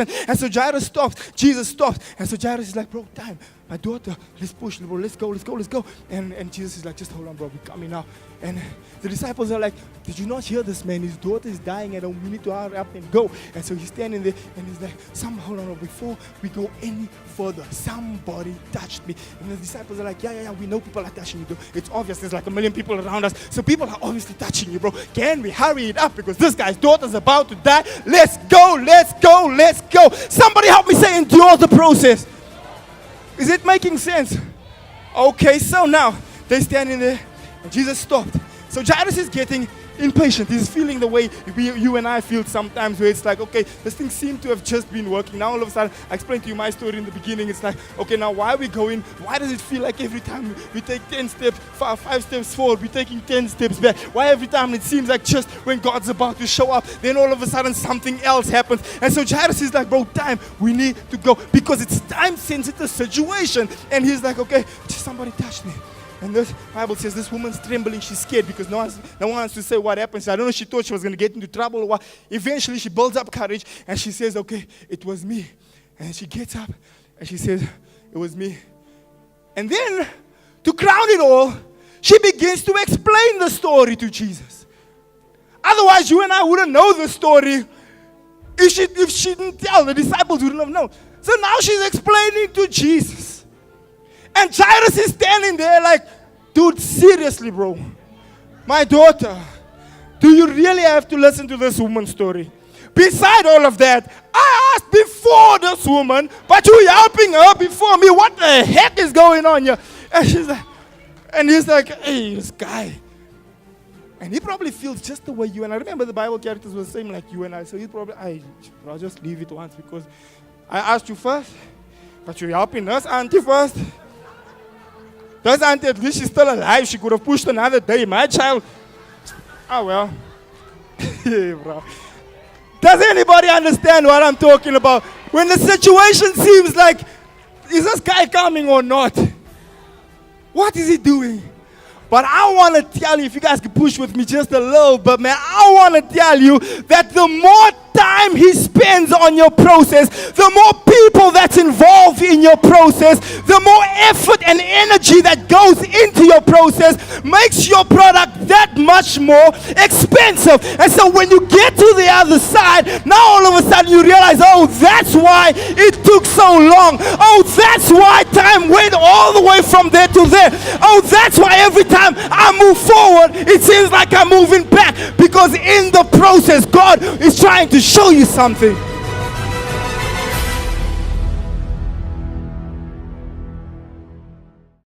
punishment. And so Jairus stops. Jesus stops. And so Jairus is like, bro, time. My daughter, let's push, bro. Let's go. And Jesus is like, just hold on, bro. We're coming now. And the disciples are like, did you not hear this man? His daughter is dying and we need to hurry up and go. And so he's standing there and he's like, hold on, before we go any further, somebody touched me. And the disciples are like, yeah, we know people are touching you, though. It's obvious. There's like 1 million people around us. So people are obviously touching you, bro. Can we hurry it up? Because this guy's daughter's about to die. Let's go. Somebody help me say endure the process. Is it making sense? Okay, so now they're standing there and Jesus stopped. So Jairus is getting impatient. He's feeling the way you and I feel sometimes, where it's like, okay, this thing seemed to have just been working. Now all of a sudden, I explained to you my story in the beginning. It's like, okay, now why are we going? Why does it feel like every time we take 10 steps, 5 steps forward, we're taking 10 steps back? Why every time it seems like just when God's about to show up, then all of a sudden something else happens? And so Jairus is like, bro, time, we need to go because it's time-sensitive situation. And he's like, okay, just somebody touch me. And the Bible says this woman's trembling, she's scared because no one wants to say what happened. So I don't know if she thought she was going to get into trouble or what. Eventually she builds up courage and she says, okay, it was me. And she gets up and she says, it was me. And then, to crown it all, she begins to explain the story to Jesus. Otherwise, you and I wouldn't know the story. If she didn't tell, the disciples wouldn't have known. So now she's explaining to Jesus. And Jairus is standing there like, dude, seriously, bro. My daughter, do you really have to listen to this woman's story? Beside all of that, I asked before this woman, but you're helping her before me. What the heck is going on here? And he's like, hey, this guy. And he probably feels just the way you and I. Remember the Bible characters were the same like you and I. So he's probably, I'll just leave it once because I asked you first, but you're helping us, auntie, first. This auntie, at least she's still alive. She could have pushed another day. My child, oh well. Yeah, bro. Does anybody understand what I'm talking about? When the situation seems like, is this guy coming or not? What is he doing? But I want to tell you, if you guys can push with me just a little bit, man, I want to tell you that the more time he spends on your process, the more people that's involved in your process, the more effort and energy that goes into your process makes your product that much more expensive. And so when you get to the other side, now all of a sudden you realize, oh, that's why it took so long. Oh, that's why time went all the way from there to there. Oh, that's why every time I move forward, it seems like I'm moving back, because in the process, God is trying to show you something.